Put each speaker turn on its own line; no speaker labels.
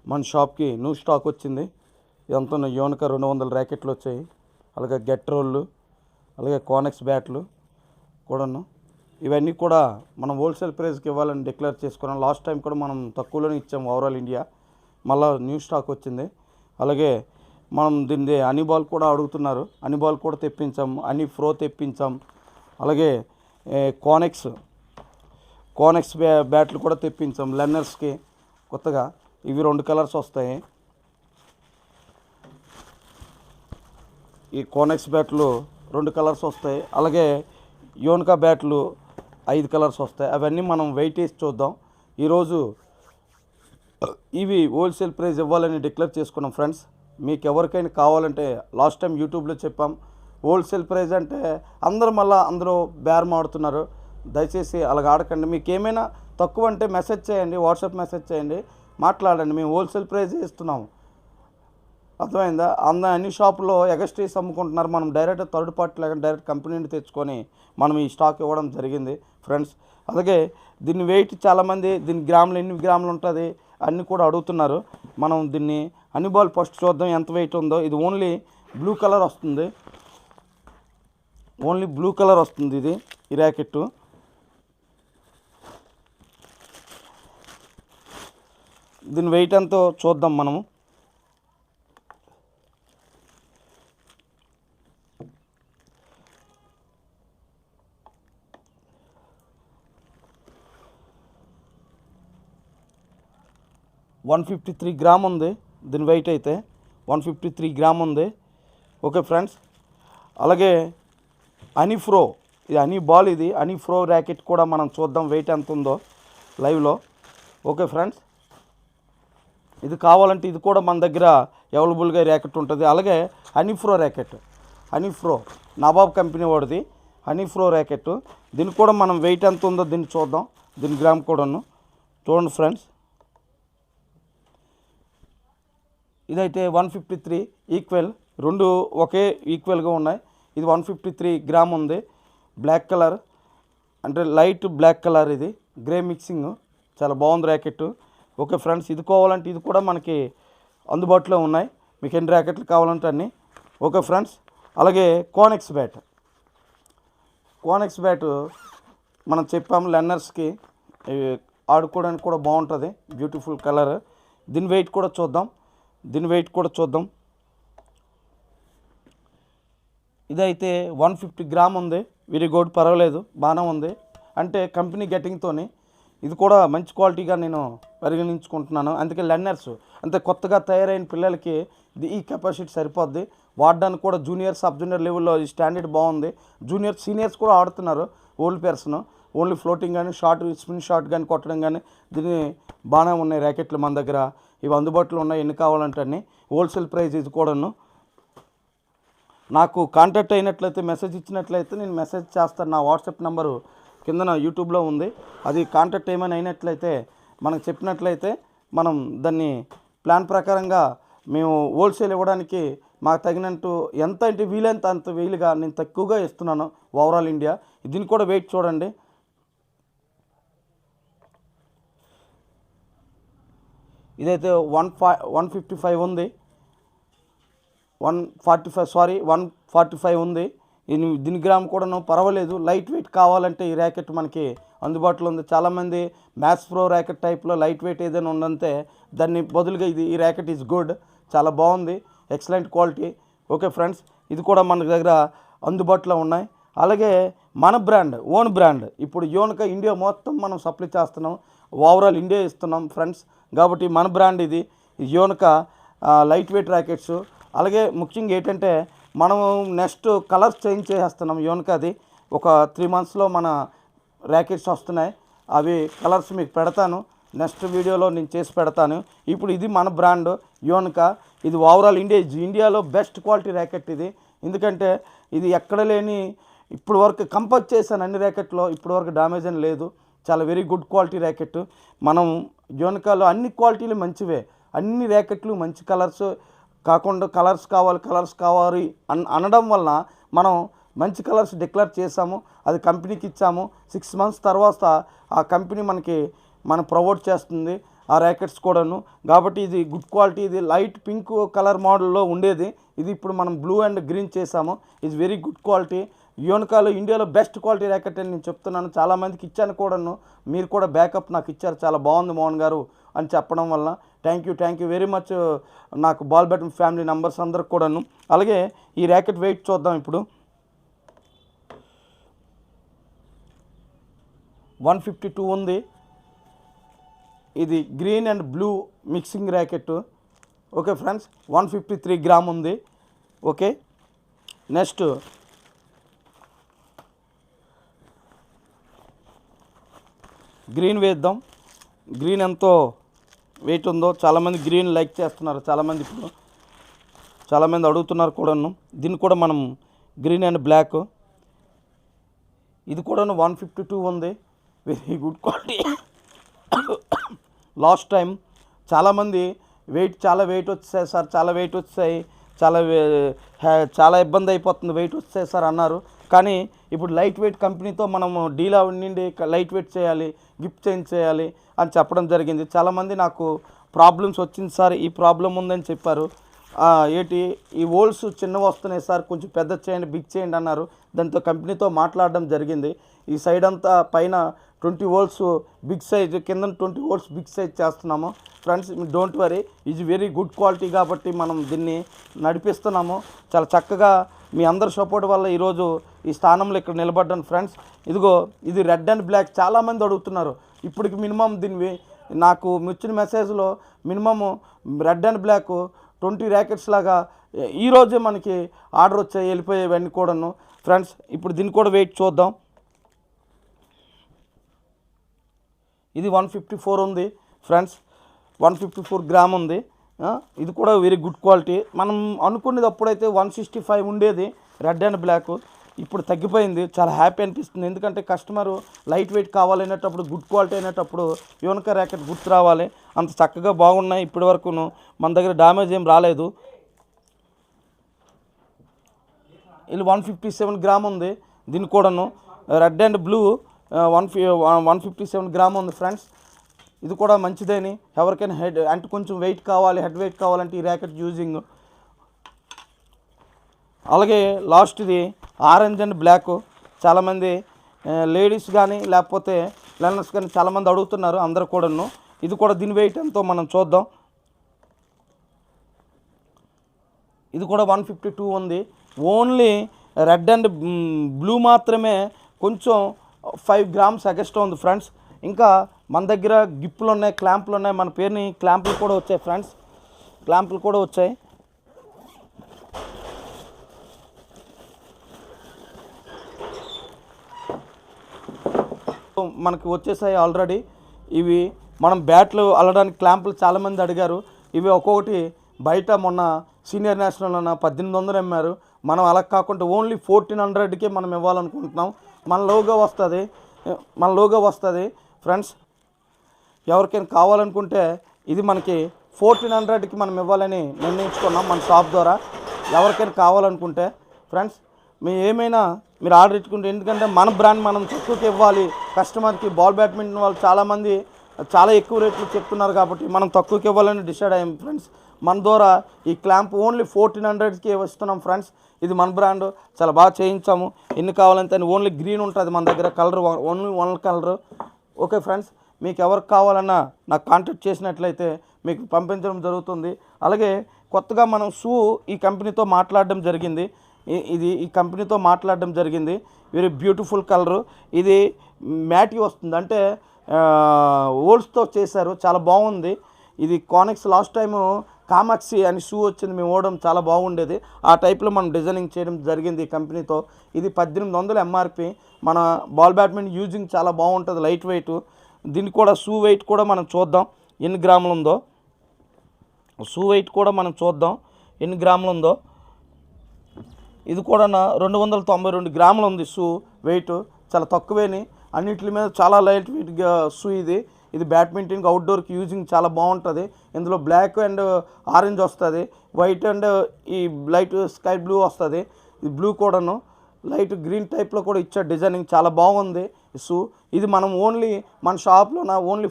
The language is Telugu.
మన షాప్కి న్యూ స్టాక్ వచ్చింది. ఇదంతా యోనికా 200 ర్యాకెట్లు వచ్చాయి. అలాగే గెట్ రోళ్ళు, అలాగే కోనెక్స్ బ్యాట్లు కూడాను. ఇవన్నీ కూడా మనం హోల్సేల్ ప్రైస్కి ఇవ్వాలని డిక్లేర్ చేసుకున్నాం. లాస్ట్ టైం కూడా మనం తక్కువలోనే ఇచ్చాము ఓవరాల్ ఇండియా. మళ్ళీ న్యూ స్టాక్ వచ్చింది. అలాగే మనం దీన్ని అనిబాల్ కూడా అడుగుతున్నారు. అనిబాల్ కూడా తెప్పించాం, అని ఫ్రో తెప్పించాం. అలాగే కోనెక్స్ బ్యాట్లు కూడా తెప్పించాం లెన్నర్స్కి కొత్తగా. ఇవి 2 కలర్స్ వస్తాయి. ఈ కోనెక్స్ బ్యాట్లు 2 కలర్స్ వస్తాయి. అలాగే యోనికా బ్యాట్లు 5 కలర్స్ వస్తాయి. అవన్నీ మనం వెయిట్ వేసి చూద్దాం. ఈరోజు ఇవి హోల్సేల్ ప్రైస్ ఇవ్వాలని డిక్లేర్ చేసుకున్నాం ఫ్రెండ్స్. మీకు ఎవరికైనా కావాలంటే లాస్ట్ టైం యూట్యూబ్లో చెప్పాం, హోల్సేల్ ప్రైస్ అంటే అందరూ బేరం ఆడుతున్నారు. దయచేసి అలాగ ఆడకండి. మీకు ఏమైనా తక్కువ అంటే మెసేజ్ చేయండి, వాట్సాప్ మెసేజ్ చేయండి, మాట్లాడండి. మేము హోల్సేల్ ప్రైస్ ఇస్తున్నాము. అర్థమైందా? అన్ని షాపుల్లో ఎగస్ట్రీస్ అమ్ముకుంటున్నారు. మనం డైరెక్ట్ థర్డ్ పార్టీ లేకుండా డైరెక్ట్ కంపెనీ నుండి తెచ్చుకొని మనం ఈ స్టాక్ ఇవ్వడం జరిగింది ఫ్రెండ్స్. అలాగే దీన్ని వెయిట్ చాలామంది దీని గ్రాములు ఎన్ని గ్రాములు ఉంటుంది అన్నీ కూడా అడుగుతున్నారు. మనం దీన్ని అనిబాల్ ఫస్ట్ చూద్దాం ఎంత వెయిట్ ఉందో. ఇది ఓన్లీ బ్లూ కలర్ వస్తుంది. ఇది ఈ ర్యాకెట్. దీని వెయిట్ ఎంతో చూద్దాం మనము. $153 గ్రామ్ ఉంది. దీని వెయిట్ అయితే 153 గ్రామ్ ఉంది. Okay friends. అలాగే అనిఫ్రో, ఇది అనిబాల్, ఇది అనిఫ్రో ర్యాకెట్ కూడా మనం చూద్దాం వెయిట్ ఎంత ఉందో లైవ్లో. ఓకే ఫ్రెండ్స్, ఇది కావాలంటే ఇది కూడా మన దగ్గర అవైలబుల్గా ర్యాకెట్ ఉంటుంది. అలాగే హనీఫ్రో ర్యాకెట్, హనీఫ్రో నవాబ్ కంపెనీ వాడిది హనీఫ్రో ర్యాకెట్. దీనికి కూడా మనం వెయిట్ ఎంత ఉందో దీన్ని చూద్దాం. దీని గ్రామ్ కూడాను చూడండి ఫ్రెండ్స్. ఇదైతే 153 ఈక్వల్, 2 ఒకే ఈక్వల్గా ఉన్నాయి. ఇది 153 గ్రామ్ ఉంది. బ్లాక్ కలర్ అంటే లైట్ బ్లాక్ కలర్, ఇది గ్రే మిక్సింగ్, చాలా బాగుంది ర్యాకెట్. ఓకే ఫ్రెండ్స్, ఇది కావాలంటే ఇది కూడా మనకి అందుబాటులో ఉన్నాయి. మీకు ఎన్ని ర్యాకెట్లు కావాలంటే అన్నీ. Okay friends. అలాగే కోనెక్స్ బ్యాట్ మనం చెప్పాము లెన్నర్స్కి ఆడుకోవడానికి కూడా బాగుంటుంది, బ్యూటిఫుల్ కలర్. దీని వెయిట్ కూడా చూద్దాం. ఇదైతే 150 గ్రామ్ ఉంది. వెరీ గుడ్, పర్వాలేదు, బాగానే ఉంది. అంటే కంపెనీ గెట్టింగ్తోని ఇది కూడా మంచి క్వాలిటీగా నేను పరిగణించుకుంటున్నాను. అందుకే లెన్నర్స్ అంటే కొత్తగా తయారైన పిల్లలకి ఈ కెపాసిటీ సరిపోద్ది. వాడడానికి కూడా జూనియర్ సబ్ జూనియర్ లెవెల్లో ఈ స్టాండర్డ్ బాగుంది. సీనియర్స్ కూడా ఆడుతున్నారు. ఓల్డ్ పర్సన్ ఓన్లీ ఫ్లోటింగ్ కానీ స్పిన్ షాట్ కానీ కొట్టడం కానీ దీన్ని బాగానే ఉన్నాయి ర్యాకెట్లు మన దగ్గర. ఇవి అందుబాటులో ఉన్నాయి. ఎన్ని కావాలంటే అన్నీ. హోల్సేల్ ప్రైస్ ఇది కూడాను. నాకు కాంటాక్ట్ అయినట్లయితే, మెసేజ్ ఇచ్చినట్లయితే నేను మెసేజ్ చేస్తాను. నా వాట్సాప్ నెంబరు కిందన యూట్యూబ్లో ఉంది. అది కాంటాక్ట్ ఏమైనా అయినట్లయితే మనకు చెప్పినట్లయితే మనం దాన్ని ప్లాన్ ప్రకారంగా మేము హోల్సేల్ ఇవ్వడానికి మాకు తగినట్టు ఎంత అంటే వీలైనంత అంత వీలుగా నేను తక్కువగా ఇస్తున్నాను ఓవరాల్ ఇండియా. దీన్ని కూడా వెయిట్ చూడండి. ఇదైతే 155 ఉంది. 145 ఉంది. దీని గ్రామ్ కూడాను పర్వాలేదు. లైట్ వెయిట్ కావాలంటే ఈ ర్యాకెట్ మనకి అందుబాటులో ఉంది. చాలామంది మ్యాథ్స్ ప్రో ర్యాకెట్ టైప్లో లైట్ వెయిట్ ఏదైనా ఉందంటే దాన్ని బదులుగా ఈ ర్యాకెట్ ఈజ్ గుడ్, చాలా బాగుంది, ఎక్సలెంట్ క్వాలిటీ. ఓకే ఫ్రెండ్స్, ఇది కూడా మన దగ్గర అందుబాటులో ఉన్నాయి. అలాగే మన ఓన్ బ్రాండ్ ఇప్పుడు యోనికా ఇండియా మొత్తం మనం సప్లై చేస్తున్నాం, ఓవరాల్ ఇండియా ఇస్తున్నాం ఫ్రెండ్స్. కాబట్టి మన బ్రాండ్ ఇది యోనికా లైట్ వెయిట్ ర్యాకెట్స్. అలాగే ముఖ్యంగా ఏంటంటే మనం నెక్స్ట్ కలర్స్ చేంజ్ చేసేస్తున్నాం యోనికాది. ఒక 3 monthsలో మన ర్యాకెట్స్ వస్తున్నాయి. అవి కలర్స్ మీకు పెడతాను, నెక్స్ట్ వీడియోలో నేను చేసి పెడతాను. ఇప్పుడు ఇది మన బ్రాండ్ యోనికా. ఇది ఓవరాల్ ఇండియాలో బెస్ట్ క్వాలిటీ ర్యాకెట్ ఇది. ఎందుకంటే ఇది ఎక్కడ లేని, ఇప్పుడు వరకు కంపేర్ చేశాను అన్ని ర్యాకెట్లో, ఇప్పుడు వరకు డ్యామేజ్ అని లేదు. చాలా వెరీ గుడ్ క్వాలిటీ ర్యాకెట్. మనం యోనికాలో అన్ని క్వాలిటీలు మంచివే. అన్ని ర్యాకెట్లు మంచి కలర్స్ కాకుండా కలర్స్ కావాలి అనడం వలన మనం మంచి కలర్స్ డిక్లేర్ చేసాము. అది కంపెనీకి ఇచ్చాము. 6 months తర్వాత ఆ కంపెనీ మనం ప్రొవైడ్ చేస్తుంది. ఆ ర్యాకెట్స్ కూడాను. కాబట్టి ఇది గుడ్ క్వాలిటీ. ఇది లైట్ పింక్ కలర్ మోడల్లో ఉండేది, ఇది ఇప్పుడు మనం బ్లూ అండ్ గ్రీన్ చేసాము. ఇది వెరీ గుడ్ క్వాలిటీ. యోనకాలో ఇండియాలో బెస్ట్ క్వాలిటీ ర్యాకెట్ అని నేను చెప్తున్నాను. చాలామందికి ఇచ్చాను కూడాను, మీరు కూడా బ్యాకప్ నాకు ఇచ్చారు, చాలా బాగుంది మోహన్ గారు అని చెప్పడం వల్ల థ్యాంక్ యూ వెరీ మచ్ నాకు బాల్ బ్యాట్మింటన్ ఫ్యామిలీ మెంబర్స్ అందరికి కూడాను. అలాగే ఈ ర్యాకెట్ వెయిట్ చూద్దాం ఇప్పుడు. 152 ఉంది. ఇది green and blue mixing racket. Okay friends, 153 gram ఉంది. ఓకే, నెక్స్ట్ గ్రీన్ వేద్దాం. గ్రీన్ ఎంతో వెయిట్ ఉందో, చాలామంది గ్రీన్ లైక్ చేస్తున్నారు, చాలామంది ఇప్పుడు చాలామంది అడుగుతున్నారు కూడాను. దీన్ని కూడా మనం గ్రీన్ అండ్ బ్లాక్, ఇది కూడాను 152 ఉంది. Very good quality. Last time చాలామంది చాలా వెయిట్ వచ్చాయి సార్, చాలా వెయిట్ వచ్చాయి, చాలా ఇబ్బంది అయిపోతుంది, వెయిట్ వచ్చాయి సార్ అన్నారు. కానీ ఇప్పుడు లైట్ వెయిట్ కంపెనీతో మనము డీల్ నుండి లైట్ వెయిట్ చేయాలి, గిఫ్ట్ చేంజ్ చేయాలి అని చెప్పడం జరిగింది. చాలామంది నాకు ప్రాబ్లమ్స్ వచ్చింది సార్, ఈ ప్రాబ్లం ఉందని చెప్పారు. ఈ హోల్స్ చిన్నవి వస్తున్నాయి సార్, కొంచెం పెద్ద చేయండి, బిగ్ చేయండి అన్నారు. దాంతో కంపెనీతో మాట్లాడడం జరిగింది. ఈ సైడ్ అంతా పైన 20 హోల్స్ బిగ్ సైజ్, కింద 20 హోల్స్ బిగ్ సైజ్ చేస్తున్నాము. Friends don't worry, is very good quality కాబట్టి మనం దీన్ని నడిపిస్తున్నాము. చాలా చక్కగా మీ అందరి సపోర్ట్ వల్ల ఈరోజు ఈ స్థానంలో ఇక్కడ నిలబడ్డాను. ఫ్రెండ్స్ ఇదిగో, ఇది రెడ్ అండ్ బ్లాక్ చాలామంది అడుగుతున్నారు. ఇప్పటికి మినిమం దీన్ని నాకు వచ్చిన మెసేజ్లో minimum red and black 20 rackets లాగా ఈరోజే మనకి ఆర్డర్ వచ్చాయి, వెళ్ళిపోయేవన్నీ కూడాను. ఫ్రెండ్స్ ఇప్పుడు దీన్ని కూడా వెయిట్ చూద్దాం. ఇది 154 ఉంది ఫ్రెండ్స్, 154 గ్రామ్ ఉంది. ఇది కూడా వెరీ గుడ్ క్వాలిటీ. మనం అనుకునేది అప్పుడైతే 165 ఉండేది రెడ్ అండ్ బ్లాక్, ఇప్పుడు తగ్గిపోయింది. చాలా హ్యాపీ అనిపిస్తుంది, ఎందుకంటే కస్టమరు లైట్ వెయిట్ కావాలనేటప్పుడు, గుడ్ క్వాలిటీ అనేటప్పుడు యోనకా ర్యాకెట్ గుర్తు రావాలి. అంత చక్కగా బాగున్నాయి, ఇప్పటి వరకును మన దగ్గర డ్యామేజ్ ఏం రాలేదు. ఇది 157 గ్రామ్ ఉంది. దీన్ని కూడాను రెడ్ అండ్ బ్లూ 157 గ్రామ్ ఉంది ఫ్రెండ్స్. ఇది కూడా మంచిదేని, ఎవరికైనా హెడ్ అంటే కొంచెం వెయిట్ కావాలి, హెడ్ వెయిట్ కావాలంటే ఈ ర్యాకెట్ యూజింగ్. అలాగే లాస్ట్ ఇది ఆరెంజ్ అండ్ బ్లాక్, చాలామంది లేడీస్ కానీ లేకపోతే లెర్నర్స్ కానీ చాలామంది అడుగుతున్నారు అందరు కూడాను. ఇది కూడా దీని వెయిట్ ఎంతో మనం చూద్దాం. ఇది కూడా 152 ఉంది. ఓన్లీ రెడ్ అండ్ బ్లూ మాత్రమే కొంచెం 5 గ్రామ్స్ ఎక్స్ట్రా ఉంది ఫ్రెండ్స్. ఇంకా మన దగ్గర గిప్పులు ఉన్నాయి, క్లాంపులు ఉన్నాయి, మన పేరుని క్లాంపులు కూడా వచ్చాయి ఫ్రెండ్స్, క్లాంపులు కూడా వచ్చాయి. మనకి వచ్చేసాయి ఆల్రెడీ. ఇవి మనం బ్యాట్లు అల్లడానికి క్లాంపులు చాలామంది అడిగారు. ఇవి ఒక్కొక్కటి బయట మొన్న సీనియర్ నేషనల్ 1800 అమ్మారు. మనం అలా కాకుండా ఓన్లీ 1400కే మనం ఇవ్వాలనుకుంటున్నాం. మన లోగో వస్తుంది ఫ్రెండ్స్. ఎవరికైనా కావాలనుకుంటే ఇది మనకి 1400కి మనం ఇవ్వాలని నిర్ణయించుకున్నాం మన షాప్ ద్వారా. ఎవరికైనా కావాలనుకుంటే ఫ్రెండ్స్ మీరు ఆర్డర్ ఇచ్చుకుంటే, ఎందుకంటే మన బ్రాండ్ మనం తక్కువకి ఇవ్వాలి కస్టమర్కి. బాల్ బ్యాడ్మింటన్ వాళ్ళు చాలామంది చాలా ఎక్కువ రేట్లు చెప్తున్నారు కాబట్టి మనం తక్కువకి ఇవ్వాలని డిసైడ్ అయ్యాం ఫ్రెండ్స్. మన ద్వారా ఈ క్లాంప్ ఓన్లీ 1400కి ఇస్తున్నాం ఫ్రెండ్స్. ఇది మన బ్రాండ్, చాలా బాగా చేయించాము. ఎన్ని కావాలంటే ఓన్లీ గ్రీన్ ఉంటుంది మన దగ్గర, colour only 1 colour. Okay friends, మీకు ఎవరికి కావాలన్నా నాకు కాంటాక్ట్ చేసినట్లయితే మీకు పంపించడం జరుగుతుంది. అలాగే కొత్తగా మనం షూ ఈ కంపెనీతో మాట్లాడడం జరిగింది. ఈ కంపెనీతో మాట్లాడడం జరిగింది. Very beautiful colour. ఇది మ్యాటీ వస్తుంది, అంటే ఓల్డ్స్తో చేశారు, చాలా బాగుంది. ఇది కానిక్స్ లాస్ట్ టైము కామాక్సీ అని షూ వచ్చింది, మేము ఓడడం చాలా బాగుండేది. ఆ టైప్లో మనం డిజైనింగ్ చేయడం జరిగింది ఈ కంపెనీతో. ఇది 1800 ఎంఆర్పి. మన బాల్ బ్యాడ్మింటన్ యూజింగ్ చాలా బాగుంటుంది, లైట్ వెయిట్. దీన్ని కూడా షూ వెయిట్ కూడా మనం చూద్దాం ఎన్ని గ్రాములు ఉందో. షూ వెయిట్ కూడా మనం చూద్దాం ఎన్ని గ్రాములు ఉందో. ఇది కూడా 292 గ్రాములు ఉంది షూ వెయిట్, చాలా తక్కువేని. అన్నిటి మీద చాలా లైట్ వెయిట్గా షూ ఇది బ్యాడ్మింటన్కి అవుట్డోర్కి యూజింగ్ చాలా బాగుంటుంది. ఇందులో బ్లాక్ అండ్ ఆరెంజ్ వస్తుంది, వైట్ అండ్ ఈ లైట్ స్కై బ్లూ వస్తుంది. ఈ బ్లూ కూడాను లైట్ గ్రీన్ టైప్లో కూడా ఇచ్చే డిజైనింగ్ చాలా బాగుంది షూ. ఇది మనం ఓన్లీ మన షాప్లోన ఓన్లీ